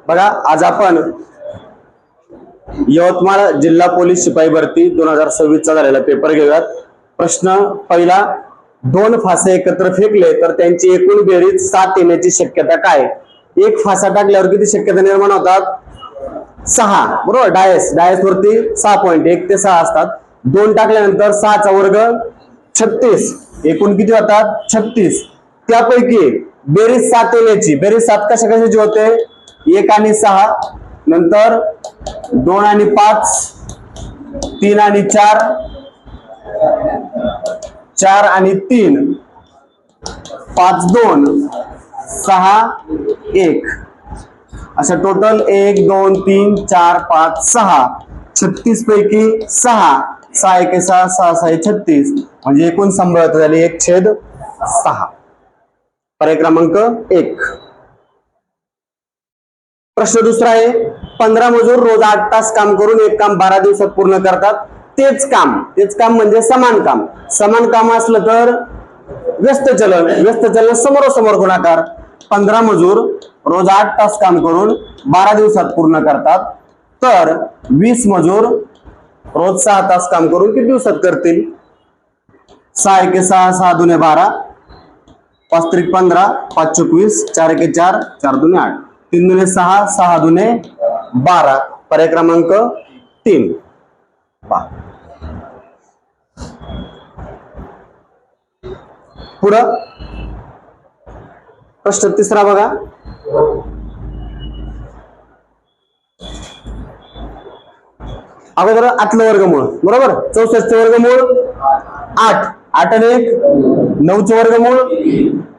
बघा, आज आपण यवतमाळ जिल्हा पोलीस शिपाई भरती 2026 चा झालेला पेपर घेऊयात। प्रश्न पहिला, 2 फासे एकत्र फेकले तर त्यांची एकूण बेरीज 7 येण्याची शक्यता काय? एक फासा टाकल्यावर किती शक्यता निर्माण होतात? 6, बरोबर। डायस वरती 6 पॉइंट 1 ते 6 असतात। 2 टाकल्यानंतर 6 चा वर्ग 36, एकूण किती होतात? 36। त्यापैकी बेरीज 7 येण्याची, बेरीज 7 कशाची होते? 1 आणि 6, नंतर 2 आणि 5, 3 आणि 4, 4 आणि 3, 5 2, 6 1, अशा टोटल 1 2 3 4 5 6, 36 पैकी 6, 6 1 6, 6 6 36, म्हणजे एकूण संभाव्यता झाली 1/6। पर्याय क्रमांक 1। प्रश्न दुसरा आहे, 15 मजूर रोज 8 तास काम करून एक काम 12 दिवसात पूर्ण करतात। तेच काम म्हणजे समान काम असलं तर व्यस्त चलन समोरासमोर गुणाकार। 15 मजूर रोज 8 तास काम करून 12 दिवसात पूर्ण करतात, तर 20 मजूर रोज 6 तास काम करून किती दिवसात करतील? 6 1 6, 6 2 12, 5 3 15, 5 24, 4 1 4, 4 2 8, 3 2 6, 6 2 12। पर्याय क्रमांक 3। पुढं प्रश्न तिसरा बघा, अगोदर आतलं वर्गमूळ, बरोबर। 64 चे वर्गमूळ 8, 8 आणि 1 9 चे वर्गमूळ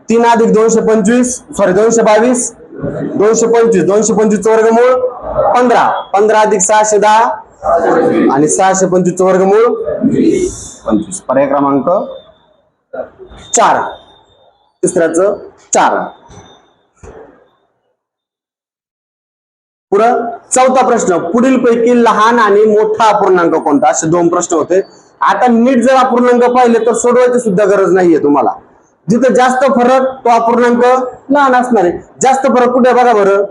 3 अधिक 225, सॉरी 222, 225, 225 चे वर्गमूळ 15, 15 अधिक 610 आणि 625 चे वर्गमूळ 25। पर्याय क्रमांक 4, तिसऱ्याचं 4। पुढं चौथा प्रश्न, पुढील पैकी लहान आणि मोठा अपूर्णांक कोणता? असे 2 प्रश्न होते। आता नीट जर अपूर्णांक पाहिले तर सोडवायची सुद्धा गरज नाहीये तुम्हाला। जिथे जास्त फरक तो अपूर्णांक लहान असणार आहे। जास्त फरक कुठे बघा बरं,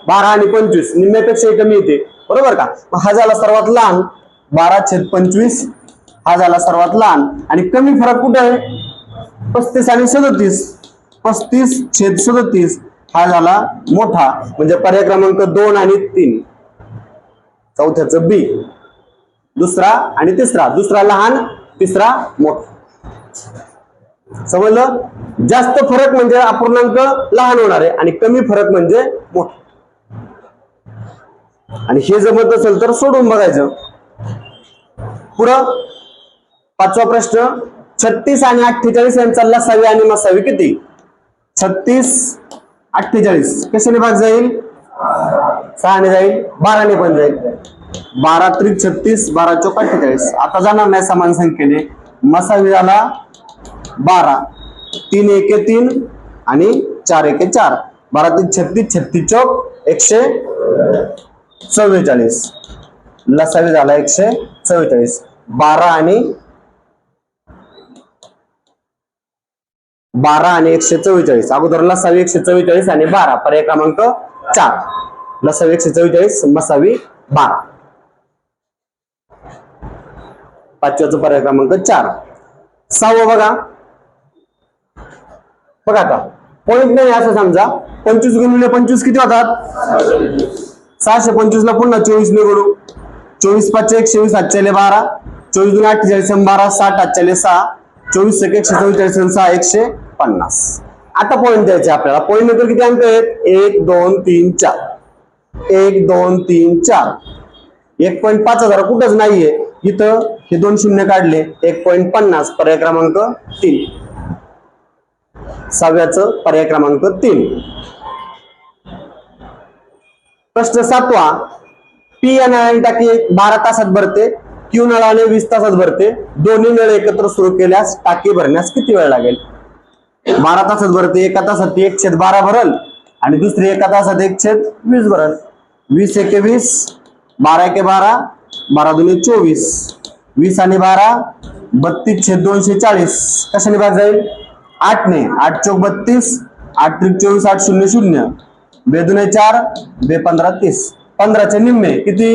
12 आणि 25, निम्म्यापेक्षा कमी येते, बरोबर का? हा झाला सर्वात लहान 12/25, हा झाला सर्वात लहान। आणि कमी फरक कुठे आहे? 35 आणि 37, 35/37 हा झाला मोठा, म्हणजे पर्याय क्रमांक 2 आणि 3, चौथ्याचं बी। दुसरा आणि तिसरा, दुसरा लहान, तिसरा मोठा। समजलं? जास्त फरक म्हणजे अपूर्णांक लहान होणार आहे आणि कमी फरक म्हणजे मोठा। आणि हे जमत असेल तर सोडून बघायचं। पुढं पाचवा प्रश्न, 36 आणि 48 यांचा लसावी आणि मसावी किती? 36 48 कशाने भाग जाईल? 6 ने जाईल, 12 ने पण जाईल। 12 त्रिक 36, 12 चौक 48। आता जाणार नाही समान संख्येने, मसावी झाला 12, 3 1 3 आणि 4 1 4, 12 3 36, 36 चौक 144, लसावी झाला 144। 12 आणि 144, अगोदर लसावी 144 आणि 12, पर्याय क्रमांक 4। लसावी 144, मसावी 12, पाचव्याचा पर्याय क्रमांक 4। 6वं बघा, आता पॉइंट नाही असं समजा, 25 गुणिले 25 किती होतात? 625 ला पुन्हा 24 ने गुणू, 24 5 120, 7 12, 24 2 48, 12 60, 8 6, 24 1 144, 6 150। आता पॉइंट द्यायचे आपल्याला। पॉइंट नंतर किती अंक आहेत? 1 2 3 4, 1 2 3 4, 1.5000 कुठंच नाहीये, इथं हे 2 शून्य काढले, 1.50, पर्याय क्रमांक 3, 6व्याचं पर्याय क्रमांक 3। प्रश्न 7वा, पी या नळाने टाकी 12 तासात भरते, क्यू नळाने 20 तासात भरते। दोन्ही नळ एकत्र सुरू केल्यास टाकी भरण्यास किती वेळ लागेल? 12 तासात भरते, एका तासात 1/12 भरल आणि दुसरी एका तासात 1/20 भरल। 20 1 20, 12 1 12, 12 2 24, 20 आणि 12 32/240, कशाने भाग जाईल? 8 ने, 8 चौक 32, 8 त्रिक 24, 8 0 0, बेदुने 4, बे 15 30, 15चे निम्मे किती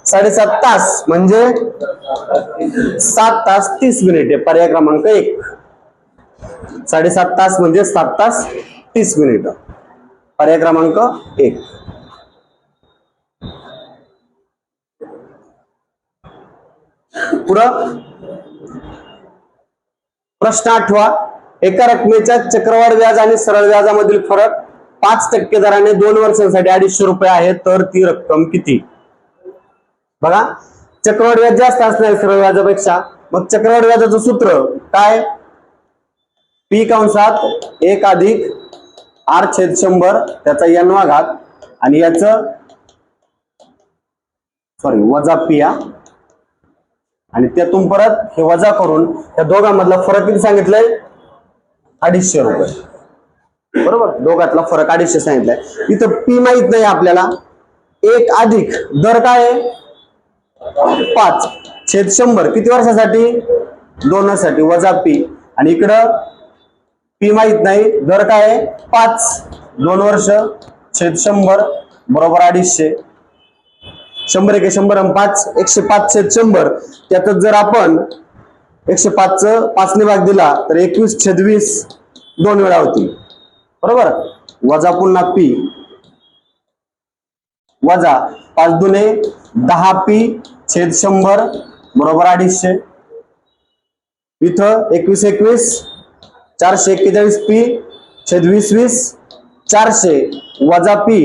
7.5 तास म्हणजे 7 तास 30 मिनिटे. पर्याय क्रमांक 1. 7.5 तास म्हणजे 7 तास 30 मिनिट. पर्याय क्रमांक 1. पुढं प्रश्न 8वा. एका रकमेच्या चक्रवाढ व्याज आणि सरळ व्याजामधील फरक 5% दराने 2 वर्षांसाठी 250 रुपये आहे, तर ती रक्कम किती? बघा, चक्रवाढ व्याज जास्त असणार सरळ व्याजापेक्षा. मग चक्रवाढ व्याजाचं सूत्र काय? पी कंसात 1 अधिक r/100 त्याचा n वा घात आणि याचं वजा पी आणि त्यातून परत हे वजा करून त्या दोघांमधला फरक किती सांगितलंय 250 रुपये. बरोबर, दोघातला फरक 250 सांगितलाय. इथं पी माहित नाही आपल्याला. 1 अधिक दर काय आहे 5/100 किती वर्षासाठी 2 वर्षासाठी वजा पी आणि इकडं पी माहित नाही, दर काय आहे 5 2 वर्ष छेद 100 बरोबर 250. 100 1 100 आणि 5 105/100. त्यातच जर आपण 105च 5 ने भाग दिला तर 21/20 2 वेळा होती. बरोबर, वजा पुन्हा पी वजा 5 दुने 10 p/100 बरोबर 250. इथं 21 21 441 p/20 20 400 वजा पी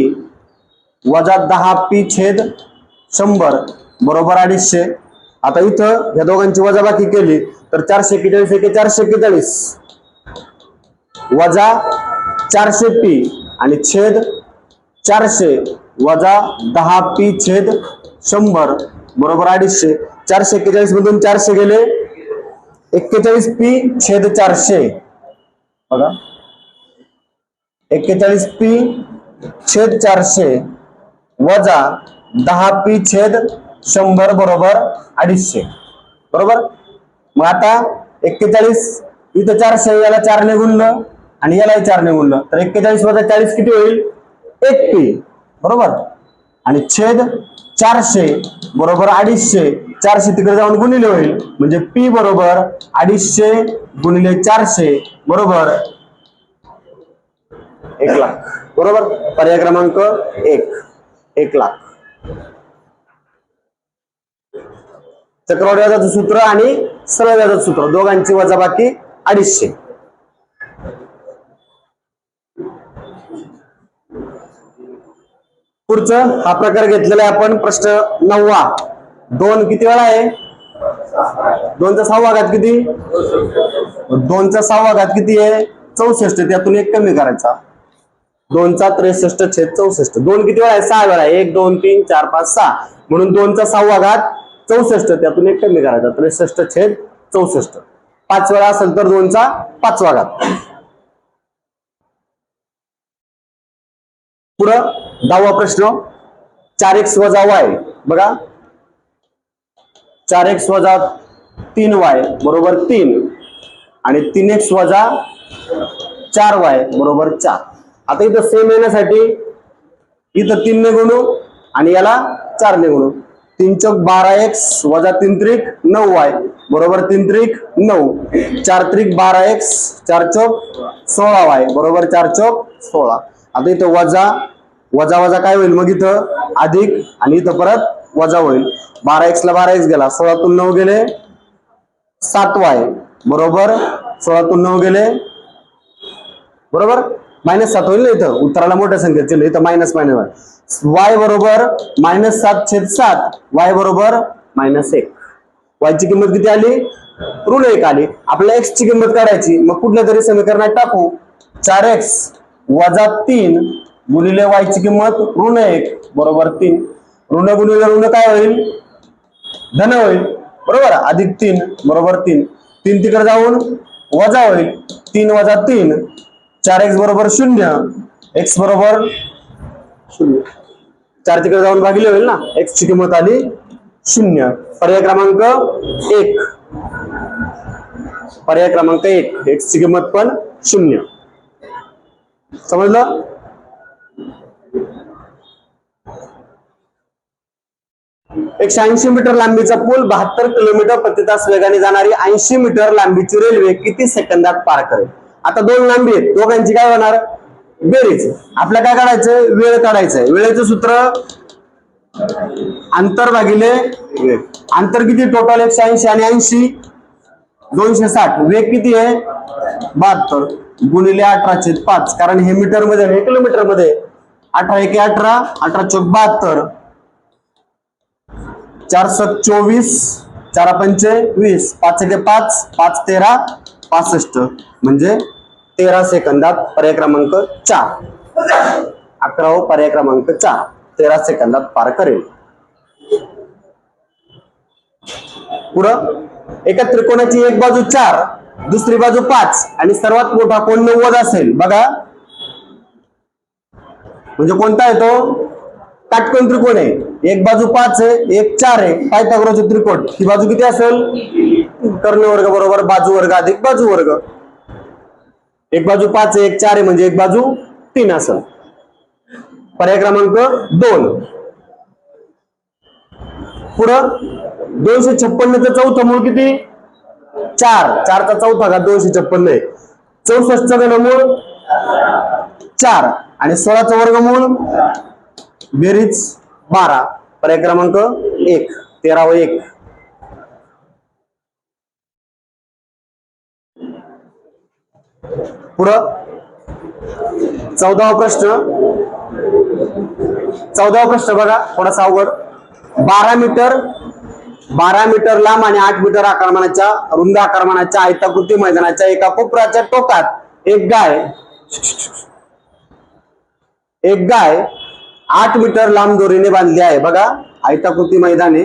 वजा 10 p/100 बरोबर 250. आता इथं या दोघांची वजाबाकी केली तर 441 एके 441 वजा 400 p आणि छेद 400 वजा 10 p/100 बरोबर 250. 441 मधून 400 गेले 41 p/400. बघा 41 p/400 वजा 10 p/100 बरोबर 250. बरोबर, मग आता 41 इथं 400 याला 4 ने गुणलं आणि यालाही 4 ने गुणलं तर 41 वजा 40 किती होईल 1 p. बरोबर, आणि छेद 400 बरोबर 250. 400 तिकडे जाऊन गुणिले होईल म्हणजे पी बरोबर 250 गुणिले 400 बरोबर 1 लाख. बरोबर, पर्याय क्रमांक 1 लाख. चक्रवाढ व्याजाचं सूत्र आणि सरळ व्याजाचं सूत्र दोघांची वजाबाकी 250. पुढचं हा प्रकार घेतलेला आहे आपण. प्रश्न 9वा. 2 किती वेळा आहे 2चा 6वा घात किती 2चा 6वा घात किती आहे 64. त्यातून 1 कमी करायचा 2चा 63/64. 2 किती वेळा आहे 6 वेळा आहे 1 2 3 4 5 6 म्हणून 2चा 6वा घात 64. त्यातून 1 कमी करायचा 63/64. 5 वेळा असेल तर 2चा 5वा घात. पुढं 10वा प्रश्न. 4x वजा y. बघा 4x वजा 3y बरोबर 3 आणि 3x वजा 4y बरोबर 4. आता इथं सेम येण्यासाठी इथं 3 ने गुणू आणि याला 4 ने गुणू. 3 चौक 12x वजा 3 त्रिक 9y बरोबर 3 त्रिक 9. 4 त्रिक 12x 4 चौक 16y बरोबर 4 चौक 16. आता इथं वजा वजा वजा काय होईल मग इथं अधिक आणि इथं परत वजा होईल. 12x ला 12x गेला 16 तून 9 गेले 7y बरोबर 16 तून 9 गेले बरोबर -7 होईल. इथं उत्तराला मोठ्या संख्येत चिन्ह इथं मायनस y बरोबर -7/7 y बरोबर -1. y ची किंमत किती आली ऋण 1 आली. आपल्याला x ची किंमत काढायची मग कुठल्या तरी समीकरणात टाकू. 4x वजा 3 गुणिले y ची किंमत ऋण 1 बरोबर 3. ऋण गुणिले ऋण काय होईल धन होईल बरोबर अधिक 3 बरोबर 3. 3 तिकडे जाऊन वजा होईल 3 वजा 3 4x बरोबर 0 x बरोबर 0. 4 तिकडे जाऊन भागिले होईल ना x ची किंमत आली 0. पर्याय क्रमांक 1. पर्याय क्रमांक 1 x ची किंमत पण 0. समजलं. 180 मीटर लांबीचा पूल 72 किलोमीटर प्रति तास वेगाने जाणारी 80 मीटर लांबीची रेल्वे किती सेकंदात पार करेल? आता दोन लांबी आहेत, दोघांची काय होणार? बेरीज. आपल्याला काय काढायचंय? वेळ काढायचंय. वेळेचं सूत्र अंतर भागिले वेग. अंतर किती टोटल? 180 आणि 80 260. वेग किती आहे? 72 गुणिले 18/5. कारण हे मीटर मध्ये हे किलोमीटर मध्ये. 18 1 18 18 चौक 72 4 7 24 4 5 20 5 1 5 5 13 65 म्हणजे 13 सेकंदात पर्याय क्रमांक 4. 11वा पर्याय क्रमांक 4 13 सेकंदात पार करेल. पुढं एका त्रिकोणाची एक बाजू 4 दुसरी बाजू 5 आणि सर्वात मोठा कोण 90 असेल. बघा म्हणजे कोणता आहे तो? काटकोन त्रिकोण आहे. एक बाजू 5 आहे, एक 4 आहे. पायथागोरसचे त्रिकोण. ही बाजू किती असेल? कर्ण वर्ग बरोबर बाजू वर्ग अधिक बाजू वर्ग. एक बाजू 5 आहे, एक 4 आहे म्हणजे एक बाजू 3 असेल. पर्याय क्रमांक 2. पुढं 256चं चौथं मूळ किती? 4. 4चा चौथा घात 256 आहे. 64चं घनमूळ 4 आणि 16चं वर्गमूळ बेरीज 12. पर्याय क्रमांक 1 13 व 1. पुढं 14वा प्रश्न बघा थोडासा अवघड. 12 मीटर लांब आणि 8 मीटर आकारमानाच्या रुंद आकारमानाच्या आयताकृती मैदानाच्या एका कोपऱ्याच्या टोकात एक गाय 8 मीटर लांब दोरीने बांधली आहे. बघा आयताकृती मैदान आहे,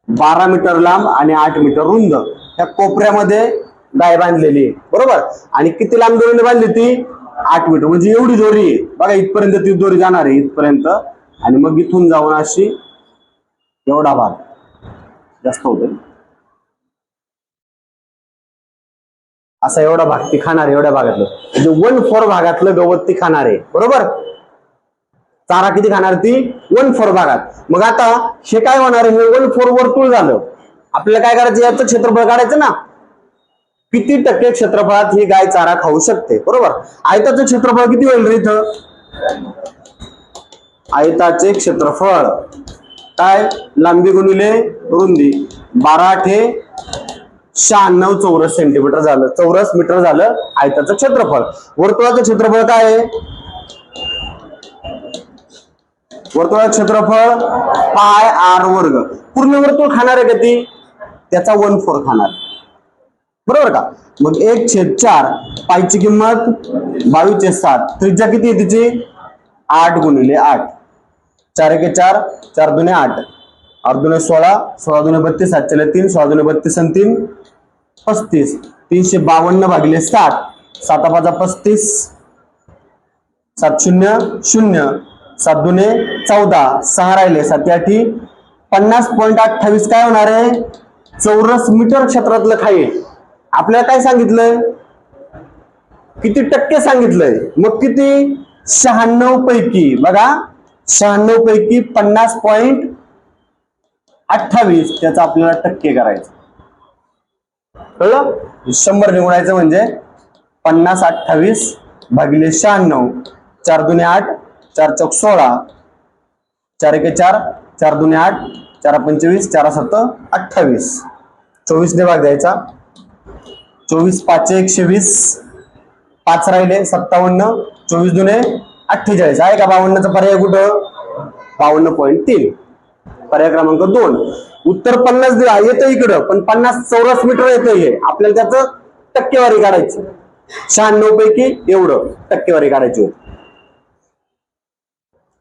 12 मीटर लांब आणि 8 मीटर रुंद. त्या कोपऱ्यामध्ये गाय बांधलेली आहे बरोबर. आणि किती लांब दोरीने बांधली ती? 8 मीटर. म्हणजे एवढी दोरी आहे बघा. इथपर्यंत ती दोरी जाणार आहे इथपर्यंत आणि मग इथून जाऊन अशी एवढा भाग जास्त होतो असा एवढा भाग ती खाणार आहे. एवढ्या भागातलं म्हणजे 1/4 भागातलं गवत ती खाणार आहे बरोबर. चारा किती खाणार ती? 1/4 भागात. मग आता हे काय होणार आहे? हे 1/4 वर्तुळ झालं. आपल्याला काय करायचं? याचं क्षेत्रफळ काढायचं ना. किती टक्के क्षेत्रफळात ही गाय चारा खाऊ शकते बरोबर. आयताचं क्षेत्रफळ किती होईल रे इथं? आयताचे क्षेत्रफळ काय? लांबी गुणिले रुंदी 12 × 96 चौरस सेंटीमीटर झालं. चौरस मीटर झालं आयताचं क्षेत्रफळ. वर्तुळाचं क्षेत्रफळ काय आहे? वर्तुळाचं क्षेत्रफळ पाय r वर्ग. पूर्ण वर्तुळ खाणार आहे का ती? त्याचा 1/4 खाणार बरोबर का. मग 1/4 पायची किंमत 22/7. त्रिज्या किती आहे तिची? 8 × 8 4 1 4 4 2 8 8 2 16 16 2 32 7 3 16 2 32 आणि 3 35 352 भागिले 7 7 5 35 7 0 0 7 2 14 6 राहिले 7 8 50.28 काय होणार आहे? चौरस मीटर क्षेत्रातलं खाईल. आपल्याला काय सांगितलंय? किती टक्के सांगितलंय? मग किती? 96 पैकी बघा 96 पैकी 50.28 त्याचा आपल्याला टक्के करायचं. कळलं? 100 निवडायचं म्हणजे 50/28 भागिले 96 4 2 8 4 4 16 4 1 4 4 2 8 4 25 4 7 28 24 ने भाग द्यायचा. 24 5 120 5 राहिले 57 24 2 48 आहे का? 52चा पर्याय कुठं? 52.3 पर्याय क्रमांक 2. उत्तर 50 येतं इकडं पण 50 चौरस मीटर येतं. हे आपल्याला त्याचं टक्केवारी काढायची. 96 पैकी एवढं टक्केवारी काढायची होती.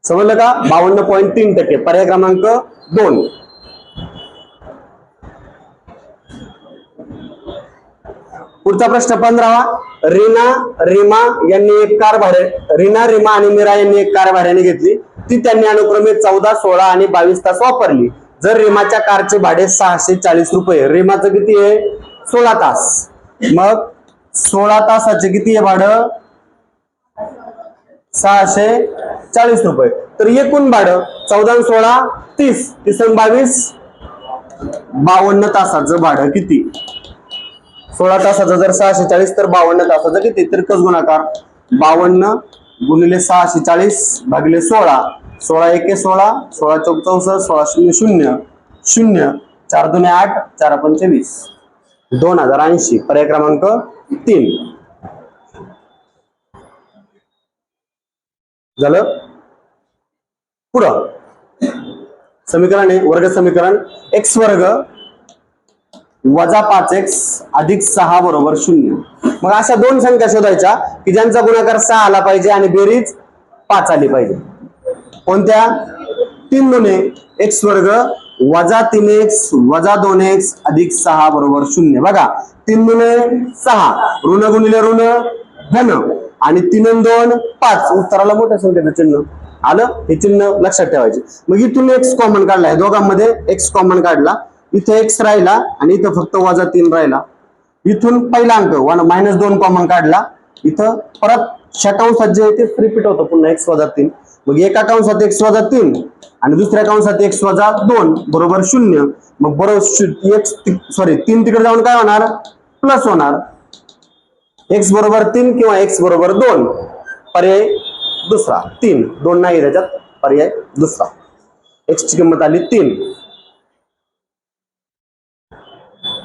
समजलं का? 52.3% पर्याय क्रमांक 2. पुढचा प्रश्न 15वा. रीना रीमा आणि मीरा यांनी एक कार भाड्याने घेतली. ती त्यांनी अनुक्रमे 14 16 आणि 22 तास वापरली. जर रीमाच्या कारचे भाडे 640 रुपये. रीमाचं किती आहे? 16 तास. मग 16 तासाचे किती आहे भाडं? 640 रुपये. तर एकूण भाडं 14 16 30, 30 22, 52 तासाचं भाडं किती? 16 तासाचं जर 640 तर 52 तासाचं किती? तिरकस गुणाकार 52 गुणिले 640 भागिले 16, 16 एके 16, 16 चौक 64, 16 शून्य 0 0, 4 दुने 8, 4 पंचे 20, 2080. पर्याय क्रमांक 3 झालं. पुढं समीकरण आहे वर्ग समीकरण, x वर्ग वजा 5x अधिक 6 बरोबर 0. मग अशा दोन संख्या शोधायच्या की ज्यांचा गुणाकार 6 आला पाहिजे आणि बेरीज 5 आली पाहिजे. कोणत्या? 3 दुने x वर्ग वजा 3x वजा 2x अधिक 6 बरोबर 0. बघा 3 दुने 6, ऋण गुणिले ऋण धन, आणि 3 आणि 2 5, उत्तराला मोठ्या संख्येचं चिन्ह आलं. हे चिन्ह लक्षात ठेवायचे. मग इथून x कॉमन काढलाय, दोघांमध्ये x कॉमन काढला, इथे x राहिला आणि इथं फक्त वजा 3 राहिला. इथून पहिला अंक -2 कॉमन काढला, इथं परत शटांशात जे आहे ते रिपीट होतं पुन्हा x वजा 3. मग एका कंसात x वजा 3 आणि दुसऱ्या कंसात x वजा 2 बरोबर 0. मग बरोबर x 3 तिकडे जाऊन काय होणार? प्लस होणार. x बरोबर 3 किंवा x बरोबर 2. पर्याय दुसरा 3, 2 नाही त्याच्यात, पर्याय दुसरा. x ची किंमत आली 3.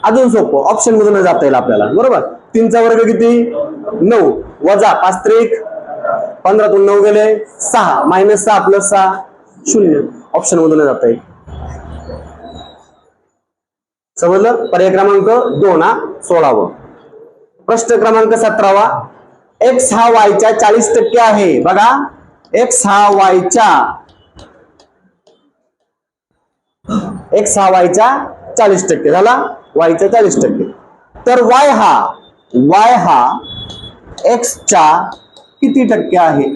अजून सोपं, ऑप्शन मधून जाता येईल आपल्याला. बरोबर, 3 चा वर्ग किती? 9 वजा 5 त्रिक 15 तून 9 गेले 6, -6 + 6 0. ऑप्शन मधून जाता येईल. समजलं? पर्याय क्रमांक 2 हा 16वा. प्रश्न क्रमांक 17वा, x हा y च्या 40% आहे. बघा x हा y च्या 40% झाला, y च्या 40%. तर y हा x च्या किती टक्के आहे?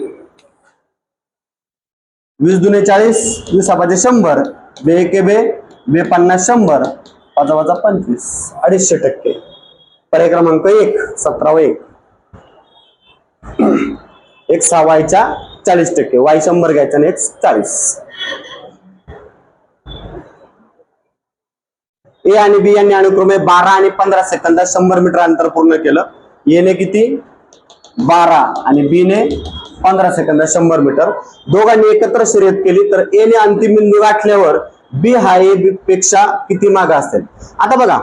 20 दुने 40, 20 पाचे 100, 2 एके 2, 2 50 100, 5 वजा 25, 250%. पर्याय क्रमांक 1 17वा 1. x हा y च्या 40%, y 100 घ्यायचा आणि x 40. ए आणि बी यांनी अनुक्रमे 12 आणि 15 सेकंदात 100 मीटर अंतर पूर्ण केलं. ए ने किती? 12 आणि बी ने 15 सेकंदात 100 मीटर. दोघांनी एकत्र शर्यत केली तर ए ने अंतिम बिंदू गाठल्यावर बी हा ए बी पेक्षा किती मागे असेल? आता बघा,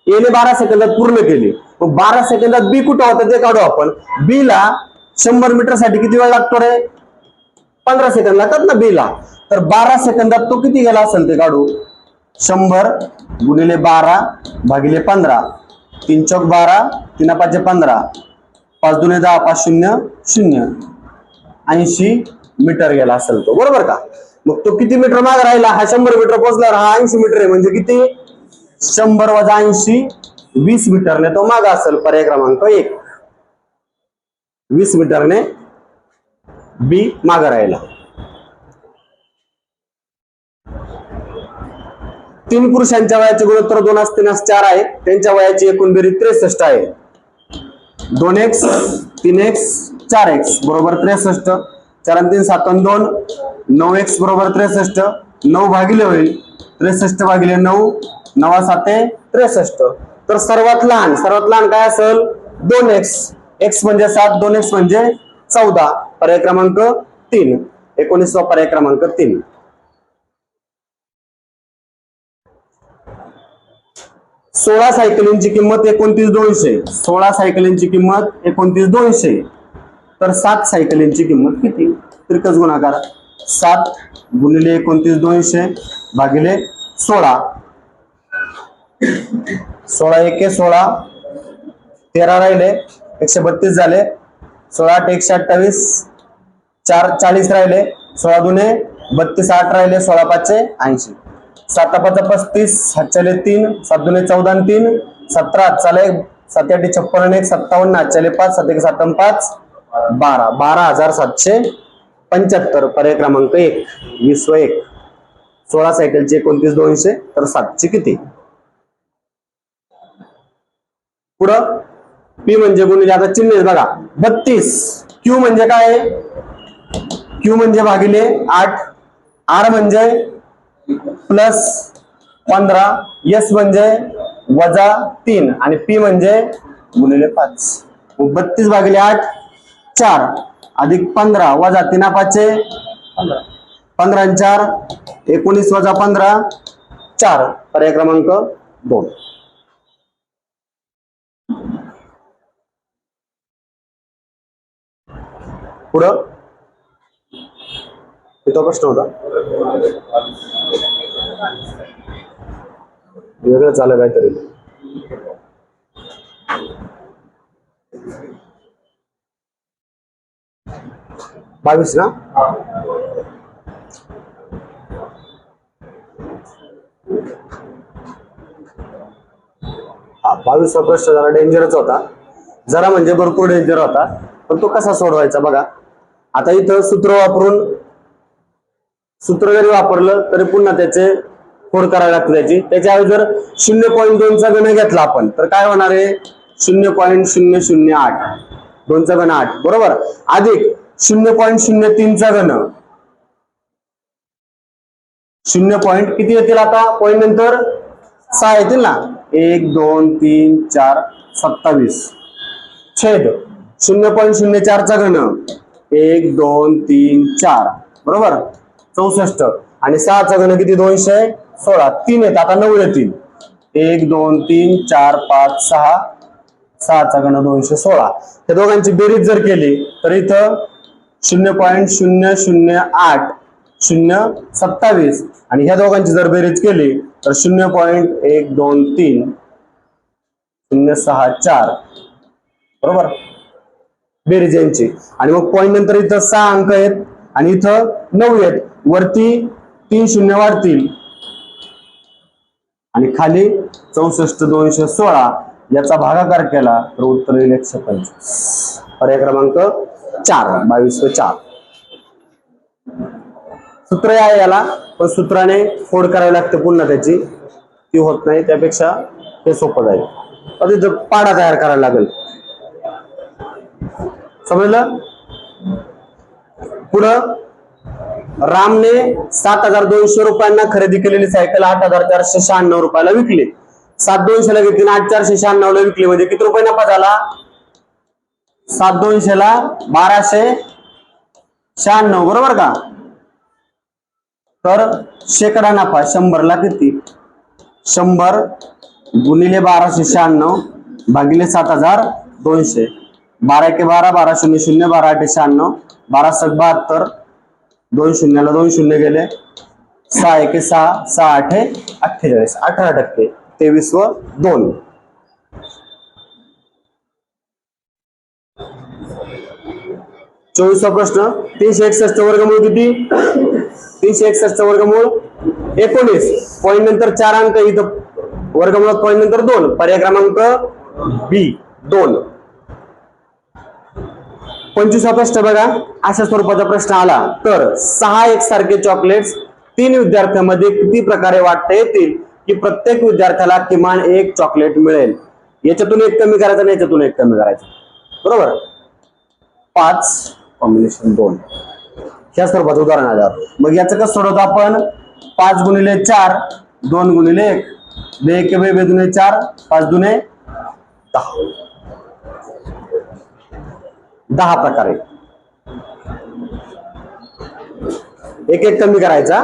ए ने 12 सेकंदात पूर्ण केली, मग 12 सेकंदात बी कुठं होतं ते काढू आपण. बी ला 100 मीटर साठी किती वेळ लागतो रे? 15 सेकंद लागतात ना बी ला. तर 12 सेकंदात तो किती गेला असेल ते काढू. 100 गुणिले 12 भागिले 15, 3 चौक 12, 3 पाचे 15, 5 दुने 10, 5 0 0, 80 मीटर गेला असेल तो. बरोबर का? मग तो किती मीटर मागे राहिला? हा 100 मीटर पोहोचला, हा 80 मीटर आहे, म्हणजे किती? 100 वजा 80, 20 मीटरने तो मागे असेल. पर्याय क्रमांक 1. 20 मीटरने बी मागे राहिला. 3 पुरुषांच्या वयाचे गुणोत्तर 2:3:4 आहे. त्यांच्या वयाची एकूण बेरीज 63 आहे. 2x 3x 4x बरोबर 63. 4 3 7 2, 9x बरोबर 63. 9 भागिले होईल 63 भागिले 9, 9 7 63. तर सर्वात लहान काय असेल? 2x. x म्हणजे 7, 2x म्हणजे 14. पर्याय क्रमांक 3. 19वा पर्याय क्रमांक 3. सोळा सायकलींची किंमत 29,200. 16 सायकलींची किंमत 29,200. तर 7 सायकलींची किंमत किती? तिरकस गुणाकार 7 गुणिले 29,200 भागिले 16. 16 एके 16, 13 राहिले 132 झाले. 16 8 128, 4 40 राहिले. 16 दुने 32, 8 राहिले. 16 पाचे 80, 7 5 35, 7 चले 3, 7 दुने 14 आणि 3 17, 7 7 8 56 1 57, 8 चले 5, 7 1 7 5 12, 12,775. पर्याय क्रमांक 1. 20 व 1. 16 सायकलचे 29,200 तर 7 ची किती? पुढं पी म्हणजे गुणिले, आता चिन्ह बघा 32. क्यू म्हणजे काय? क्यू म्हणजे भागिले 8, आर म्हणजे प्लस 15, एस म्हणजे -3 आणि पी म्हणजे गुणिले 5. 32/8 4 अधिक 15 वजा 3 5 15 आणि 4 19 वजा 15 4. पर्याय क्रमांक 2. पुढं तो प्रश्न होता, वेगळं झालं काहीतरी. 22 ना. हा 22वा प्रश्न जरा डेंजरच होता, जरा म्हणजे भरपूर डेंजर होता. पण तो कसा सोडवायचा बघा. आता इथं सूत्र जरी वापरलं तरी पुन्हा त्याचे फोड करावे लागते. त्याच्याऐवजी जर 0.2 चा घन घेतला आपण तर काय होणार आहे, 0.008, 2 चा घन 8 बरोबर, अधिक 0.03 चा घन 0. किती येतील आता पॉईंट नंतर 6 येतील ना, 1 2 3 4 27 छेद 0.04 चा घन 1 2 3 4 बरोबर 64 आणि 6 चा घन किती 216, 3 येत आता 9 येतील, 1 2 3 4 5 6, 6 चा घन 216. त्या दोघांची बेरीज जर केली तर इथं 0.008 027 आणि ह्या दोघांची जर बेरीज केली तर 0.123 064 बरोबर बेरीज यांची. आणि मग पॉईंट नंतर इथं 6 अंक आहेत आणि इथं 9 आहेत, वरती 3 शून्य वाढतील आणि खाली 64 216 याचा भागाकार केला तर उत्तर येईल 125. पर्याय क्रमांक 4 22 व 4. सूत्र आहे याला, पण सूत्राने फोड करावी लागते पुन्हा, त्याची ती होत नाही, त्यापेक्षा हे सोपं जाईल. आता पाडा तयार करायला लागेल, समजलं. पुढं रामने 7,200 रुपयांना खरेदी केलेली सायकल 8,496 रुपयाला विकली. 7,200 ला घेतली 8,496 ला विकली, म्हणजे किती रुपये नफा झाला, 7,200 ला 1,296 बरोबर का. तर शेकडा नफा 100 ला किती, 100 गुणिले 1,296 भागिले 7,200, 12 × 12 12 0 0 12 8 96 12 7 72, 2 शून्याला 2 शून्य गेले, 6 1 6 6 8 48 18%, 23 व 2. चोवीसवा प्रश्न, 361 वर्गमूळ किती, 361 वर्गमूळ 19, पॉईंट नंतर 4 अंक, इथं वर्गमूळात पॉईंट नंतर 2. पर्याय क्रमांक बी 2. 25वा प्रश्न बघा, अशा स्वरूपाचा प्रश्न आला तर 6 एकसारखे चॉकलेट्स 3 विद्यार्थ्यांमध्ये किती प्रकारे वाटता येतील की प्रत्येक विद्यार्थ्याला किमान 1 चॉकलेट मिळेल. याच्यातून 1 कमी करायचा आणि याच्यातून 1 कमी करायचा, बरोबर. 5 कॉम्बिनेशन 2 ह्या स्वरूपाचं उदाहरण आल्यावर मग याचं कसं सोडवतो आपण, 5 गुणिले 4 2 गुणिले 1 2 1 2 2 4 5 2 10, 10 प्रकारे 1 1 कमी करायचा,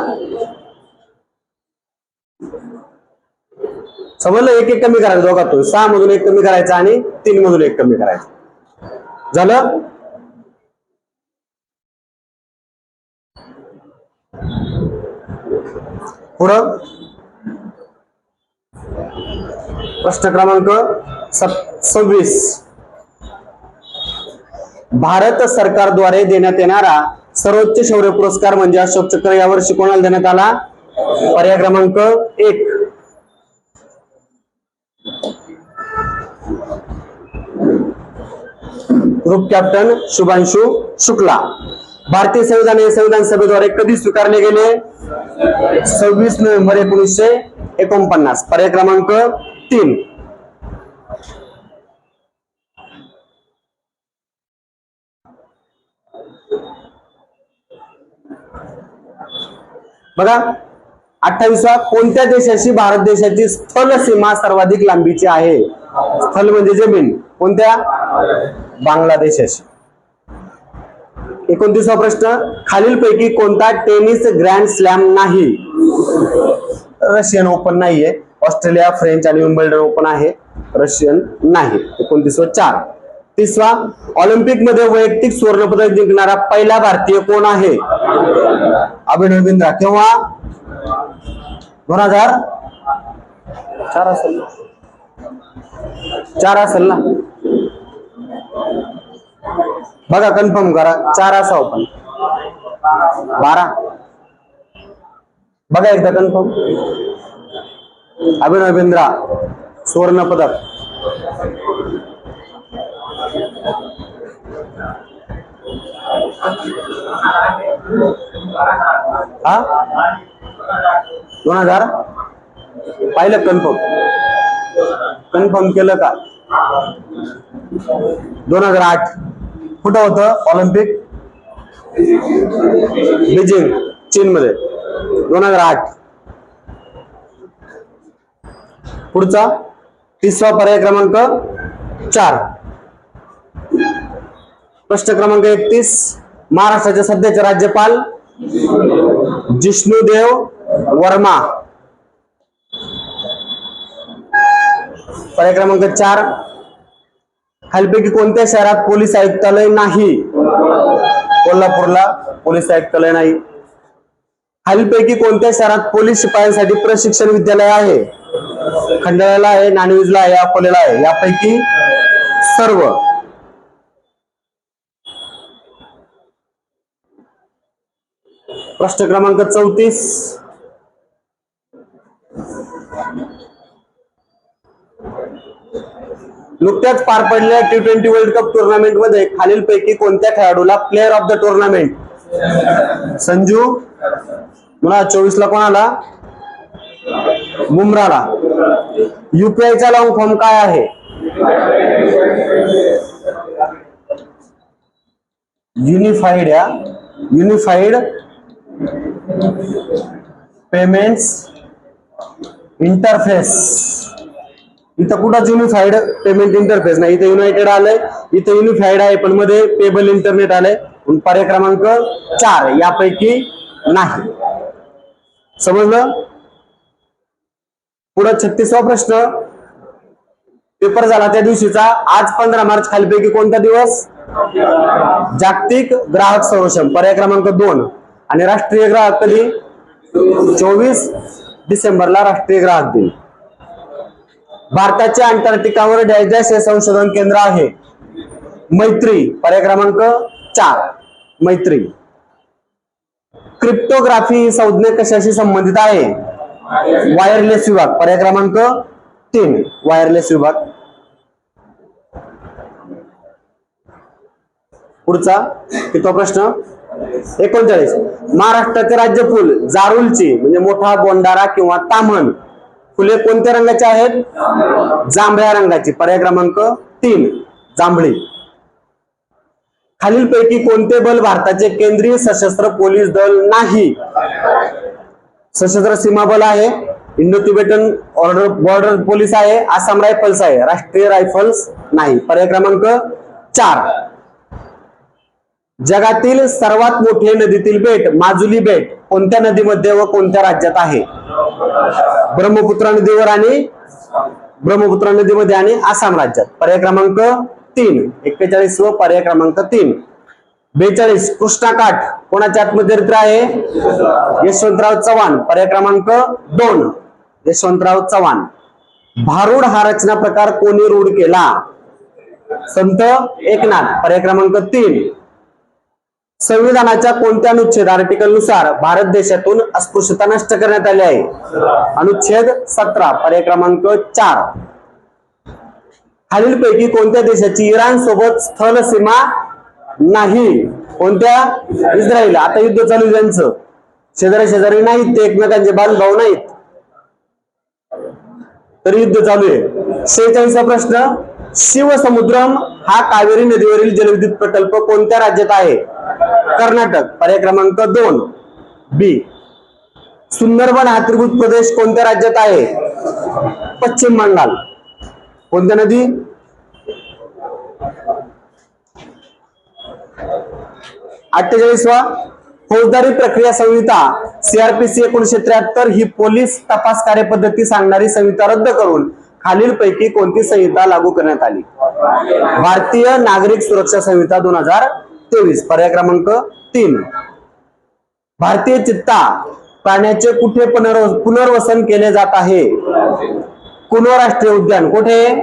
समजलं. 1 1 कमी करायचं दोघातून, 6 मधून 1 कमी करायचा आणि 3 मधून 1 कमी करायचं, झालं. पुढं प्रश्न क्रमांक 26, भारत सरकारद्वारे देण्यात येणारा सर्वोच्च शौर्य पुरस्कार म्हणजे अशोक चक्र यावर्षी कोणाला देण्यात आला. पर्याय क्रमांक 1 ग्रुप कॅप्टन शुभांशु शुक्ला. भारतीय संविधान हे संविधान सभेद्वारे कधी स्वीकारले गेले, 26 नोव्हेंबर 1949. पर्याय क्रमांक 3. बघा 28वा, कोणत्या देशाशी भारत देशाची स्थल सीमा सर्वाधिक लांबीची आहे? स्थल म्हणजे जमीन. कोणत्या? बांगलादेशाशी. 29वा प्रश्न, खालीलपैकी कोणता टेनिस ग्रँड स्लॅम नाही? रशियन ओपन नाहीये, ऑस्ट्रेलिया, फ्रेंच आणि विम्बल्डन ओपन आहे, रशियन नाही. 29वा. 4. 30वा, ऑलिम्पिक मध्ये वैयक्तिक सुवर्णपदक जिंकणारा पहिला भारतीय कोण आहे? अभिनव बिंद्रा. केव्हा? 2004 असेल, 4 असेल ना, बघा कन्फर्म करा. 4 असावं पण 12 बघा एकदा कन्फर्म. अभिनव बिंद्रा सुवर्ण पदक. हा 2000 पाहिलं? कन्फर्म केलं का? 2008 कुठं होतं ऑलिम्पिक? बीजिंग, चीन मध्ये. 2008. पुढचा 30वा पर्याय क्रमांक 4. प्रश्न क्रमांक 31, महाराष्ट्राचे सध्याचे राज्यपाल जिष्णुदेव वर्मा. पर्याय क्रमांक 4, खालीलपैकी कोणत्या शहरात पोलीस आयुक्तालय नाही? कोल्हापूरला पोलीस आयुक्तालय नाही. खालीलपैकी कोणत्या शहरात पोलीस शिपायांसाठी प्रशिक्षण विद्यालय आहे? खंडाळ्याला आहे, नाणेवीजला आहे, अकोल्याला आहे. यापैकी सर्व. प्रश्न क्रमांक 34, नुकत्याच पार पडलेल्या T20 वर्ल्ड कप टुर्नामेंट मध्ये खालीलपैकी कोणत्या खेळाडूला player of the tournament? Sanju. 2024 ला कोणाला? बुमराला. UPI चा लॉंग फॉर्म काय आहे? Unified payments interface. इथं कुठंच युनिफाईड पेमेंट इंटरफेस नाही, इथे युनायटेड आलंय, इथे युनिफाईड आहे पण मध्ये पेबल इंटरनेट आलंय. पर्याय क्रमांक 4 यापैकी नाही. समजलं? पुढे 36वा प्रश्न, पेपर झाला त्या दिवशीचा. आज 15 मार्च खालीलपैकी कोणता दिवस? जागतिक ग्राहक संरक्षण. पर्याय क्रमांक 2. आणि राष्ट्रीय ग्राहक कधी? 24 डिसेंबरला राष्ट्रीय ग्राहक दिन. भारताच्या अंटार्क्टिकावर डॅश हे संशोधन केंद्र आहे? मैत्री. पर्याय क्रमांक 4 मैत्री. क्रिप्टोग्राफी ही संज्ञा कशाशी संबंधित आहे? वायरलेस विभाग. पर्याय क्रमांक 3 वायरलेस विभाग. पुढचा कितवा प्रश्न? 39, महाराष्ट्राचे राज्य फुल जारुलची म्हणजे मोठा बोंडारा किंवा ताम्हण फुले कोणत्या रंगाची आहेत? जांभळ्या रंगाची. पर्याय क्रमांक 3 जांभळी. खालीलपैकी कोणते बल भारताचे केंद्रीय सशस्त्र पोलीस दल नाही? सशस्त्र सीमा बल आहे, इंडो तिबेटन बॉर्डर पोलीस आहे, आसाम रायफल्स आहे, राष्ट्रीय रायफल्स नाही. पर्याय क्रमांक 4. जगातील सर्वात मोठे नदीतील बेट माजुली बेट कोणत्या नदीमध्ये व कोणत्या राज्यात आहे? ब्रह्मपुत्रा नदीमध्ये आणि आसाम राज्यात. पर्याय क्रमांक 3 41 व पर्याय क्रमांक 3. 42 कृष्णाकाठ कोणाच्या आत्मचरित्र आहे? यशवंतराव चव्हाण. पर्याय क्रमांक 2 यशवंतराव चव्हाण. भारुड हा रचना प्रकार कोणी रूढ केला? संत एकनाथ. पर्याय क्रमांक 3. संविधानाच्या कोणत्या अनुच्छेद आर्टिकल नुसार भारत देशातून अस्पृश्यता नष्ट करण्यात आली आहे? अनुच्छेद 17. पर्याय क्रमांक 4. खालीलपैकी कोणत्या देशाची इराण सोबत स्थल सीमा नाही? कोणत्या? इस्रायल. आता युद्ध चालू त्यांचं, शेजारी नाहीत ते, एकमेकांचे बांधभाऊ नाहीत, तरी युद्ध चालू आहे. 46वा प्रश्न, शिवसमुद्रम हा कावेरी नदीवरील जलविद्युत प्रकल्प कोणत्या राज्यात आहे? कर्नाटक. पर्याय क्रमांक 2 बी. सुंदरबन हातीभूत प्रदेश कोणत्या राज्यात आहे? पश्चिम बंगाल. कोणत्या नदी? 48वा फौजदारी प्रक्रिया संहिता CRPC 1973 ही पोलीस तपास कार्यपद्धती सांगणारी संहिता रद्द करून खालीलपैकी कोणती संहिता लागू करण्यात आली? भारतीय नागरिक सुरक्षा संहिता 2023. पर्याय क्रमांक 3. भारतीय चित्ता प्राण्याचे कुठे पुनर्वसन केले जात आहे? कुनो राष्ट्रीय उद्यान. कुठे?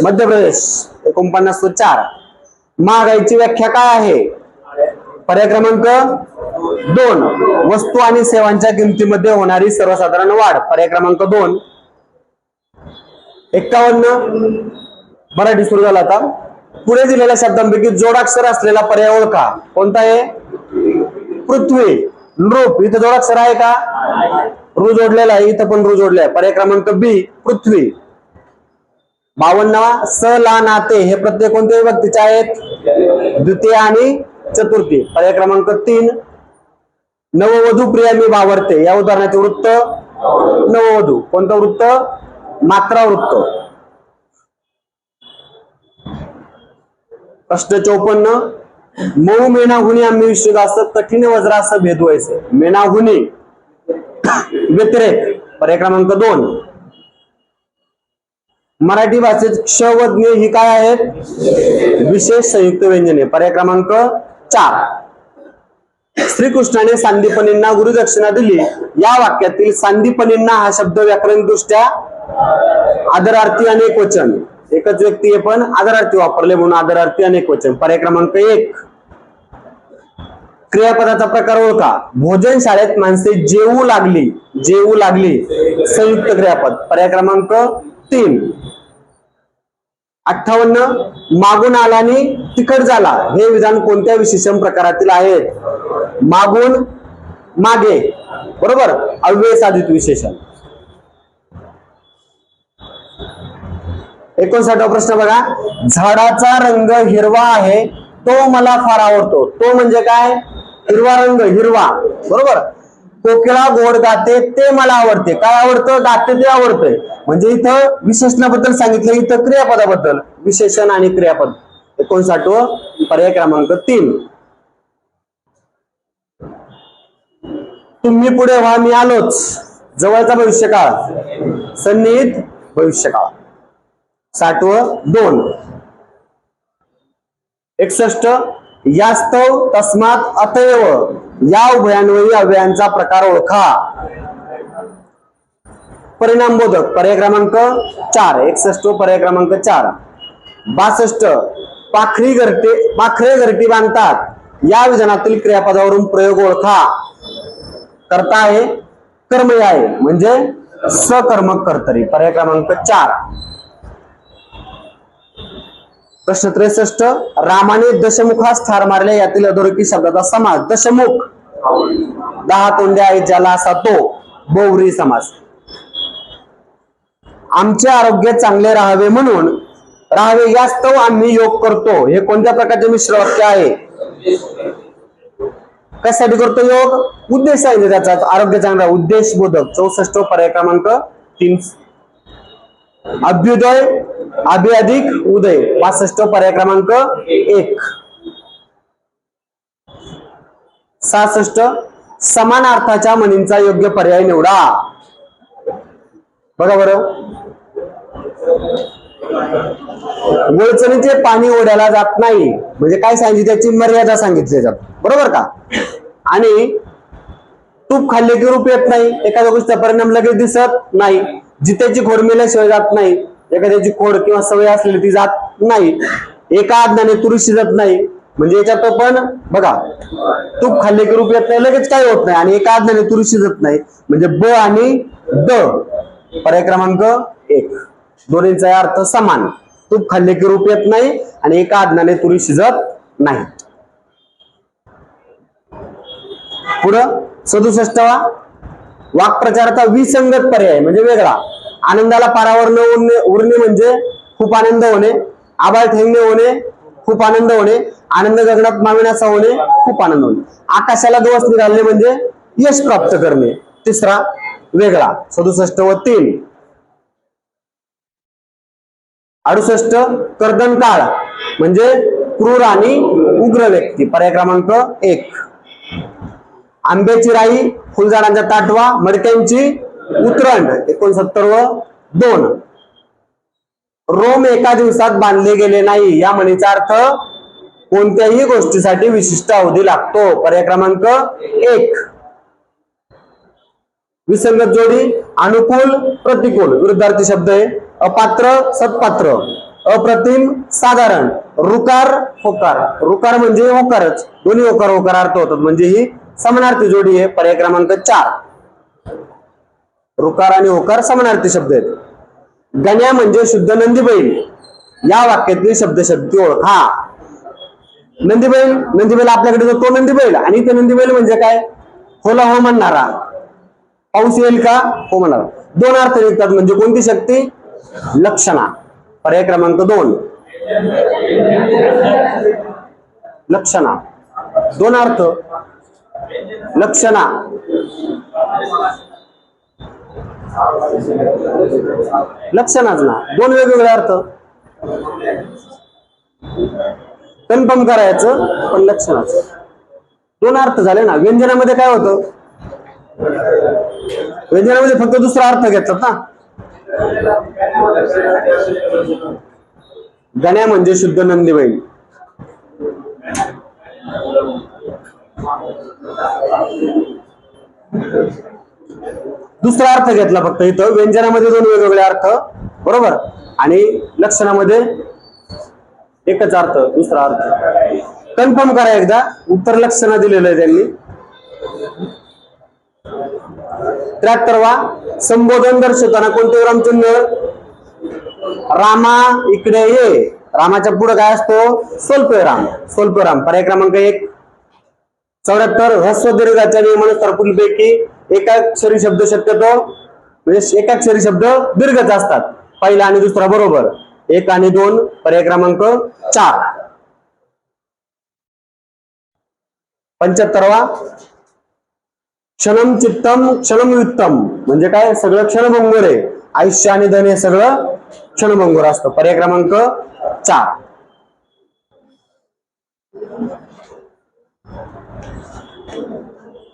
मध्य प्रदेश. 49-4. महागाईची व्याख्या काय आहे? पर्याय क्रमांक 2. वस्तू आणि सेवांच्या किमतीमध्ये होणारी सर्वसाधारण वाढ. पर्याय क्रमांक 2. 51. मराठी सुरू झाला आता. पुढे दिलेल्या शब्दांपैकी जोडाक्षर असलेला पर्याय ओळखा. कोणता आहे? पृथ्वी. नृप. इथं जोडाक्षर आहे का? रू जोडलेला आहे. इथं पण रू जोडलेला आहे. पर्याय क्रमांक B पृथ्वी. 52. स ला नाते हे प्रत्यय कोणत्या विभक्तीचे आहेत? द्वितीय आणि चतुर्थी. पर्याय क्रमांक 3. नववधू प्रिया मी बावरते या उदाहरणाचे वृत्त नववधू. कोणतं वृत्त? मात्रा वृत्त. प्रश्न 54. मऊ मेणाहुनी आम्ही विश्व असं कठीण वज्र असं भेद व्हायचं. मेणाहुनी व्यतिरेक. पर्याय क्रमांक 2. मराठी भाषेत क्ष व ज्ञ ही काय आहेत? विशेष संयुक्त व्यंजने. पर्याय क्रमांक 4. श्रीकृष्णाने सांदीपनींना गुरुदक्षिणा दिली या वाक्यातील सांदीपनींना हा शब्द व्याकरण दृष्ट्या आदरार्थी अनेक वचन. एकच व्यक्ती आहे पण आदरार्थी वापरले म्हणून आदरार्थी अनेक वचन. पर्याय क्रमांक 1. क्रियापदाचा प्रकार ओळखा. भोजन शाळेत माणसे जेवू लागली. जेवू लागली संयुक्त क्रियापद. पर्याय क्रमांक 3. 58. मागून आला आणि तिखट झाला हे विधान कोणत्या विशेषण प्रकारातील आहेत? मागून मागे. बरोबर. अव्यय साधित विशेषण. 59वा प्रश्न बघा. झाडाचा रंग हिरवा आहे तो मला फार आवडतो. तो म्हणजे काय? हिरवा रंग. हिरवा. बरोबर. कोकिळा गोड गाते ते मला आवडते. काय आवडतं? गाते ते आवडतंय. म्हणजे इथं विशेषणाबद्दल सांगितलं. इथं क्रियापदाबद्दल. विशेषण आणि क्रियापद. 59व पर्याय क्रमांक 3. तुम्ही पुढे व्हा मी आलोच. जवळचा भविष्यकाळ. सन्निहित भविष्यकाळ. 60व 2. 61. यास्तव तस्मात अतएव या उभयान्वयी अव्ययांचा प्रकार ओळखा. परिणाम बोधक. पर्याय क्रमांक 4. 61 पर्याय क्रमांक 4. 62. पाखरे घरटी बांधतात या विधानातील क्रियापदावरून प्रयोग ओळखा. कर्ता आहे कर्मय आहे म्हणजे सकर्मक कर्तरी. पर्याय क्रमांक 4. प्रश्न 63. रामाने दशमुखास ठार मारले यातील अधोरेखित शब्दाचा समास. दशमुख 10 तोंड्या आहेत ज्याला असा तो बहुव्रीही समास. आमचे आरोग्य चांगले राहावे म्हणून राहावे यास्तव आम्ही योग करतो हे कोणत्या प्रकारचे मिश्र वाक्य आहे? कशासाठी करतो योग? उद्देश आहे त्याचा. आरोग्य चांगला उद्देश बोधक. 64 पर्याय क्रमांक 3. अभ्युदय अभि अधिक उदय. 65 पर्याय क्रमांक 1. 66. समान अर्थाच्या म्हणींचा योग्य पर्याय निवडा. बघा बरं. वळचणीचे पाणी ओढ्याला जात नाही म्हणजे काय सांगितले? त्याची मर्यादा सांगितली जात. बरोबर का? आणि तूप खाल्ले की रूप येत नाही. एखाद्या गोष्टीचा परिणाम लगेच दिसत नाही. जित्याची खोड मेल्याशिवाय जात नाही. एखाद्याची खोड किंवा सवय असलेली ती जात नाही. एका आज्ञाने तुरी शिजत नाही म्हणजे याच्यात पण बघा तूप खाल्ले की रूप येत नाही लगेच काही होत नाही आणि एका आज्ञाने तुरी शिजत नाही म्हणजे ब आणि द. पर्याय क्रमांक 1. दोन्हींचा अर्थ समान. तूप खाल्ले की रूप येत नाही आणि एका आज्ञाने तुरी शिजत नाही. पुढं 67वा वाक्प्रचाराचा विसंगत पर्याय म्हणजे वेगळा. आनंदाला पारावर न उरणे म्हणजे खूप आनंद होणे. आभाळ ठेंगणे होणे खूप आनंद होणे. आनंद गगनात मावेनासा होणे खूप आनंद होणे. आकाशाला दिवस निघाले म्हणजे यश प्राप्त करणे. तिसरा वेगळा 67 व 3. 68 कर्दन काळ म्हणजे क्रूर आणि उग्र व्यक्ती. पर्याय क्रमांक 1. आंब्याची राई, फुलझाडांचा ताटवा, मडक्यांची उतरंड 69 व 2. रोम एका दिवसात बांधले गेले नाही या म्हणीचा अर्थ कोणत्याही गोष्टीसाठी विशिष्ट अवधी लागतो. पर्याय क्रमांक 1. विसंगत जोडी, अनुकूल प्रतिकूल विरुद्धार्थी शब्द आहे. अपात्र सत्पात्र, अप्रतिम साधारण, रुकार होकार. रुकार म्हणजे होकारच, दोन्ही होकार होकार अर्थ होतात म्हणजे ही समानार्थी जोडी आहे. पर्याय क्रमांक 4. रुकार आणि होकार समानार्थी शब्द आहेत. गण्या म्हणजे शुद्ध नंदीबैल या वाक्यातील शब्दशब्दी ओळख. हा नंदीबैल, नंदीबैल आपल्याकडे जो तो नंदीबैल आणि ते नंदीबैल म्हणजे काय? होला हो म्हणणारा, पाऊस येईल का हो म्हणणारा. 2 अर्थ निघतात म्हणजे कोणती शक्ती? लक्षणा. पर्याय क्रमांक 2. लक्षणा 2 अर्थ. लक्षणा लक्षणाच ना, 2 वेगवेगळे अर्थ. कन्फर्म करायचं पण लक्षणाचं 2 अर्थ झाले ना. व्यंजनामध्ये काय होतं? व्यंजनामध्ये फक्त दुसरा अर्थ घेतात ना. गण्या म्हणजे शुद्ध नंदीबैल. दुसरा अर्थ घेतला फक्त इथं. व्यंजनामध्ये 2 वेगवेगळे अर्थ बरोबर आणि लक्षणामध्ये एकच अर्थ दुसरा अर्थ. कन्फर्म करा एकदा. उत्तर लक्षणा दिलेलं आहे त्यांनी. 73वा संबोधन दर्शवताना कोणते विरामचिन्ह? रामा इकडे ये. रामाच्या पुढे काय असतो? स्वल्पविराम. स्वल्पविराम. पर्याय क्रमांक 1. 74 ह्रस्व दीर्घाच्या नियमानुसार पुढीलपैकी एकाक्षरी शब्द शक्यतो म्हणजे एकाक्षरी शब्द दीर्घच असतात. पहिला आणि दुसरा बरोबर. 1 आणि 2. पर्याय क्रमांक 4. 75वा क्षणम चित्तम क्षणम युत्तम म्हणजे काय? सगळं क्षणभंगुर आहे. आयुष्य आणि धन हे सगळं क्षणभंगुर असतं. पर्याय क्रमांक 4.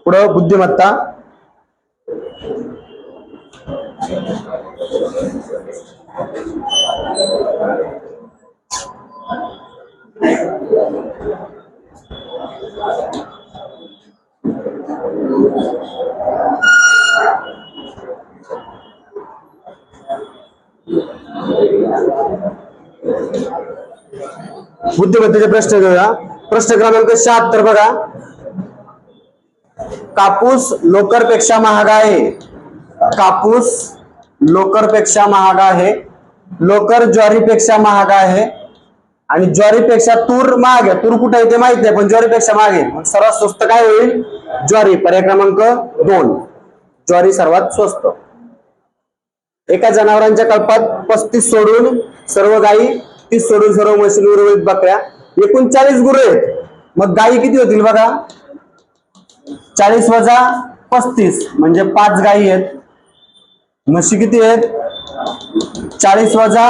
पुढं बुद्धिमत्ता. बुद्धिमत्तेचे प्रश्न घेऊया. प्रश्न क्रमांक 76 बघा. कापूस लोकरपेक्षा महाग आहे. कापूस लोकरपेक्षा महाग आहे. लोकर ज्वारीपेक्षा महाग आहे आणि ज्वारीपेक्षा तूर महाग आहे. तूर कुठे आहे ते माहित नाही पण ज्वारीपेक्षा महाग आहे. सर्वात स्वस्त काय होईल? ज्वारी. पर्याय क्रमांक 2. ज्वारी सर्वात स्वस्त. एका जनावरांच्या कल्पात 35 सोडून सर्व गायी, 30 सोडून सर्व म्हशी, उर्वरित बकऱ्या, एकूण 40 गुरे आहेत. मग गायी किती होतील बघा? 40 वजा 35 म्हणजे 5 गायी आहेत. म्हशी किती आहेत? 40 वजा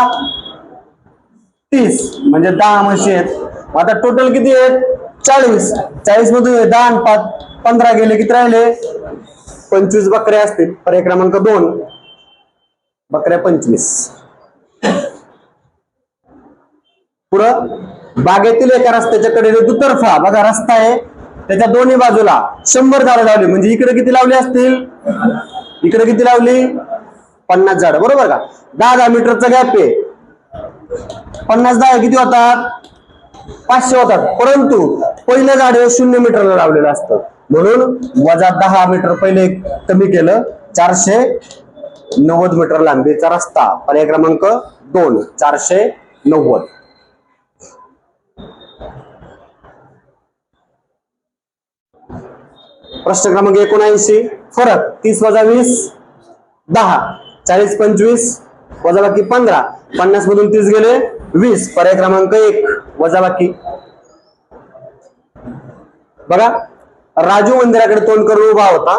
30 म्हणजे 10 म्हशी आहेत. आता टोटल किती आहेत? 40. 40 मधून 10 आणि 5 15 गेले, किती राहिले? 25 बकऱ्या असतील. पर्याय क्रमांक 2. बकऱ्या 25. पुढं बागेतील एका रस्त्याच्या कडेने दुतर्फा बघा रस्ता आहे, त्याच्या दोन्ही बाजूला 100 झाडं लावली. म्हणजे इकडे किती लावली असतील? इकडे किती लावली? 50 झाडं. बरोबर का? 10-10 मीटरचा गॅप आहे. 50 10 किती होतात? 500 होतात. परंतु पहिलं झाड हे 0 मीटरला लावलेलं असतं म्हणून वजा 10 मीटर पहिले कमी केलं. 490 मीटर लांबीचा रस्ता. पर्याय क्रमांक 2. 490. प्रश्न क्रमांक 79. फरक 30 वजा 20 10. 40 25 वजाबाकी 15. 50 मधून 30 गेले 20. पर्याय क्रमांक 1 वजाबाकी. बघा राजू मंदिराकडे तोंड करून उभा होता.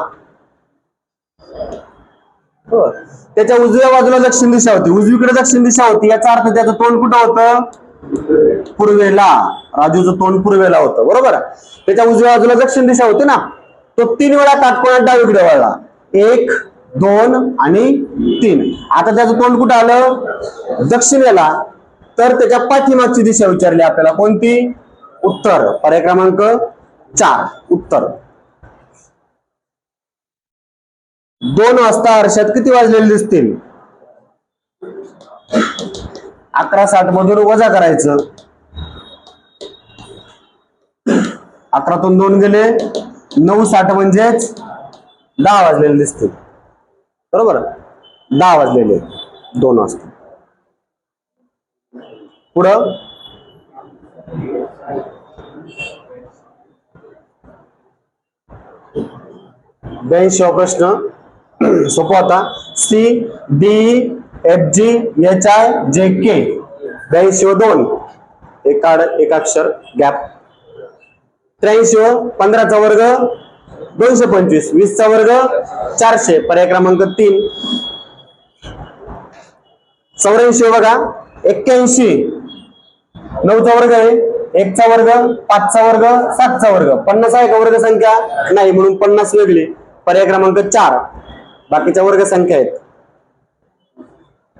त्याच्या उजव्या बाजूला दक्षिण दिशा होती, उजवीकडे दक्षिण दिशा होती, याचा अर्थ त्याचं तोंड कुठं होतं? पूर्वेला. राजूचं तोंड पूर्वेला होतं, बरोबर. त्याच्या उजव्या बाजूला दक्षिण दिशा होती ना, तो 3 वेळा काटकोनात डावीकडे वळला. 1, 2 आणि 3. आता त्याचं तोंड कुठं आलं? दक्षिणेला. तर त्याच्या पाठीमागची दिशा विचारली आपल्याला, कोणती? उत्तर. पर्याय क्रमांक 4 उत्तर. 2 वाजता आरशात किती वाजलेले दिसतील? 11:60 मधून वजा करायचं. 11 तून 2 गेले 9:60 म्हणजेच 10 वाजलेले दिसतील, बरोबर. 10 वाजलेले 2 वाजता. पुढं 82 प्रश्न सोपा होता. C D F G H I J K. 82 2 एक काढ, एक अक्षर गॅप. 83 15चा वर्ग 225, 20चा वर्ग 400, पर्याय क्रमांक 3. 84 बघा 81, 9चा वर्ग आहे, 1चा वर्ग, 5चा वर्ग, 7चा वर्ग. 50 आहे का वर्ग संख्या? नाही, म्हणून 50 वेगळी. पर्याय क्रमांक 4. बाकीच्या वर्ग संख्या आहेत.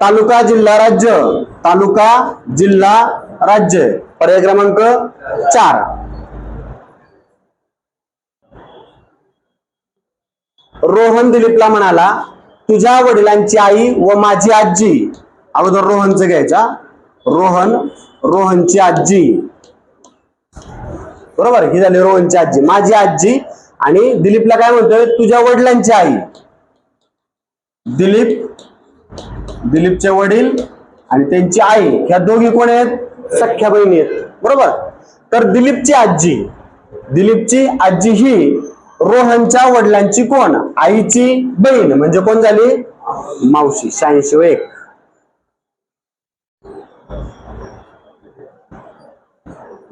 तालुका जिल्हा राज्य, तालुका जिल्हा राज्य, पर्याय क्रमांक 4. रोहन दिलीपला म्हणाला, तुझ्या वडिलांची आई व माझी आजी. अगोदर रोहनचं घ्यायचा. रोहन, रोहनची आजी, बरोबर. ही झाली रोहनची आजी. माझी आजी. आणि दिलीपला काय म्हणतोय? तुझ्या वडिलांची आई. दिलीप, दिलीपचे वडील आणि त्यांची आई, ह्या दोघी कोण आहेत? सख्या बहिणी आहेत, बरोबर. तर दिलीपची आजी, दिलीपची आजी ही रोहनच्या वडिलांची कोण? आईची बहीण, म्हणजे कोण झाली? मावशी. 86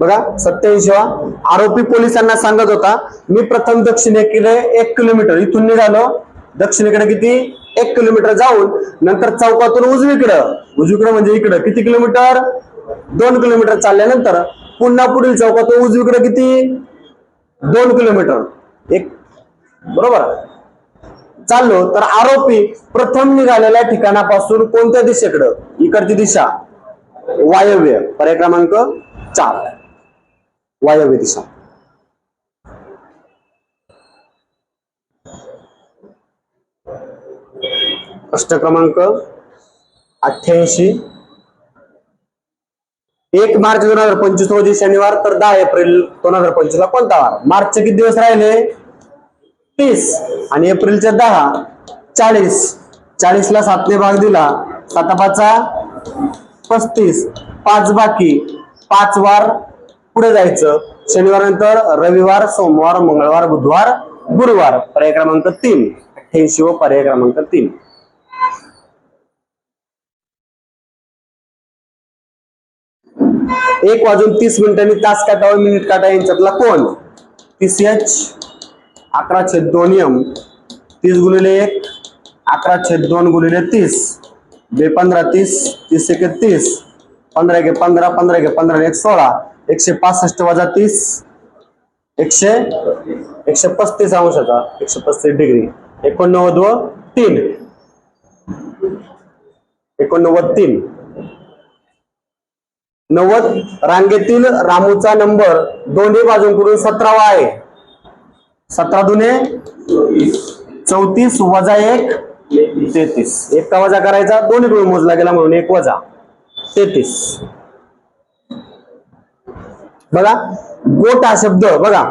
बघा. 87 आरोपी पोलिसांना सांगत होता, मी प्रथम दक्षिणेकडे 1 किलोमीटर इथून निघालो, दक्षिणेकडे किती? 1 किलोमीटर जाऊन नंतर चौकातून उजवीकडे म्हणजे इकडे किती किलोमीटर? 2 किलोमीटर चालल्यानंतर पुन्हा पुढील चौकातून उजवीकडे किती? 2 किलोमीटर. एक, बरोबर. चाललो तर आरोपी प्रथम निघालेल्या ठिकाणापासून कोणत्या दिशेकडे? इकडची दिशा, वायव्य. पर्याय क्रमांक 4 वायव्य दिशा. प्रश्न क्रमांक 88. 1 मार्च 2025 रोजी शनिवार, तर 10 एप्रिल 2025 ला कोणता वार? मार्चचे किती दिवस राहिले? 30 आणि एप्रिलचे 10. 40. 40 ला 7 ने भाग दिला, 7 35, 5 बाकी. 5 वार पुढे जायचं. शनिवार नंतर रविवार, सोमवार, मंगळवार, बुधवार, गुरुवार. पर्याय क्रमांक 3. 88 व पर्याय क्रमांक 3. 1:30 तास काटा व मिनिट काटा यांच्यातला कोण? TCH 11/2 30 गुणिले 1 11/2 गुणिले 30 15 30 30 1 30 15 1 15 15 1 15 1 16 165 वजा 30 135 अंशाचा 135 डिग्री. 89 व 3 89 90 रांगेतील रामूचा नंबर दोन्ही बाजूंकडून 17वा आहे. 17 दुने 34 वजा 1 33. 1 का वजा करायचा, दोन्हीकडून मोजला गेला म्हणून 1 वजा 33. बघा गोट हा शब्द बघा,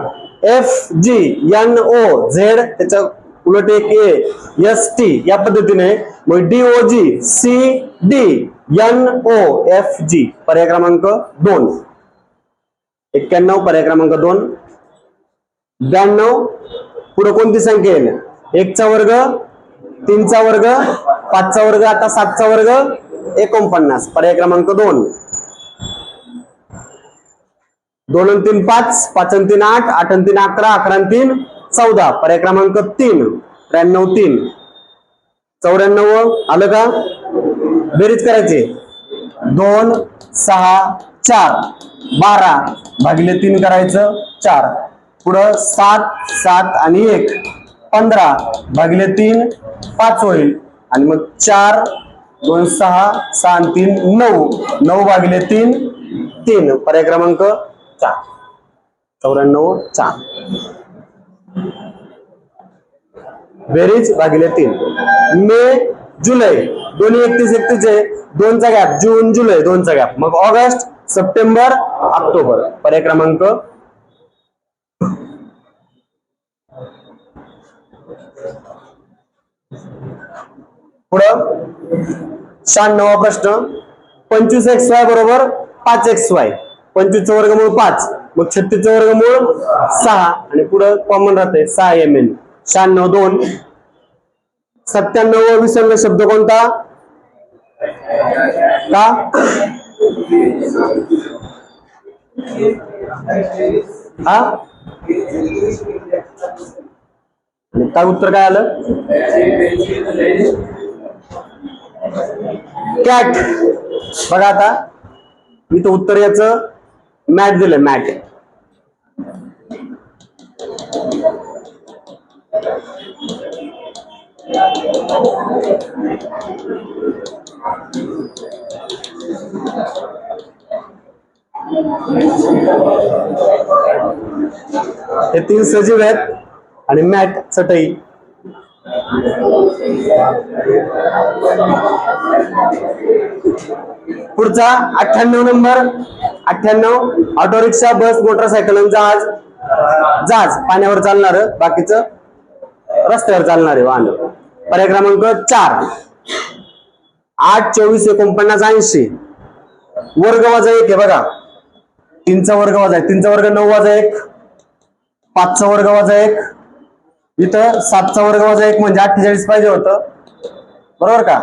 FGNOZ त्याच्या उलट एक ST या पद्धतीने, मग DOG CDNOFG. पर्याय क्रमांक 2. 91 पर्याय क्रमांक 2. 92 पुढे कोणती संख्या येईल? 1 चा वर्ग, 3 चा वर्ग, 5 चा वर्ग, आता 7 चा वर्ग 49. पर्याय क्रमांक 2. 2 आणि 3 5, 5 आणि 3 8, 8 आणि 3 11, 11 आणि 3 14, पर्याय क्रमांक 3. 93 3, 94 आलं का? बेरीज करायची. 2 6 4, 12 भागिले 3 करायचं 4, पुढं 7 7 आणि 1 15 भागिले 3 5 होईल, आणि मग 4 2 6 6 आणि 3 9, 9 भागिले 3 3, पर्याय क्रमांक 4. 94 4, बेरीज भागिले 3. मे जुलै दोन्ही 31 31 आहे, 2चा गॅप, जून जुलै 2चा गॅप, मग ऑगस्ट सप्टेंबर ऑक्टोबर, पर्याय क्रमांक पुढं 96वा प्रश्न. 25xy बरोबर 5xy, 25 चा वर्गमूळ 5, मग 36 चा वर्गमूळ 6, आणि पुढं कॉमन राहते 6 mn. 96 2, 97 विसंग शब्द कोणता? का? हा, काय उत्तर काय आलं? कॅट. बघा आता इथं उत्तर याचं मॅट दिलं, मॅट. हे 3 सजीव आहेत आणि मॅट चटई. पुढचा 98 नंबर. 98 ऑटो रिक्षा, बस, मोटरसायकल आणि जहाज. जहाज पाण्यावर चालणार, बाकीचं रस्त्यावर चालणारे वाहन. पर्याय क्रमांक 4. 8 24 49 80, वर्ग वजा 1 आहे बघा. 3चा वर्ग वजा 1, 3चा वर्ग 9 वजा 1, 5चा वर्ग वजा 1, इथं 7चा वर्ग वजा 1 म्हणजे 48 पाहिजे होतं, बरोबर का?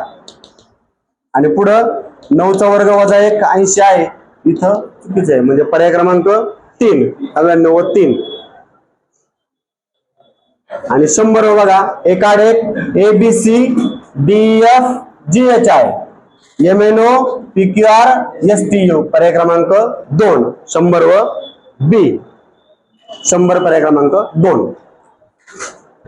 आणि पुढं 9चा वर्ग वजा 1 80 आहे, इथं चुकीचं आहे, म्हणजे पर्याय क्रमांक 3. 99 3. आणि 100 बघा. 1 8 1 ABC DF GHI MNO PQR STU, पर्याय क्रमांक 2. 100 व B. 100 पर्याय क्रमांक 2.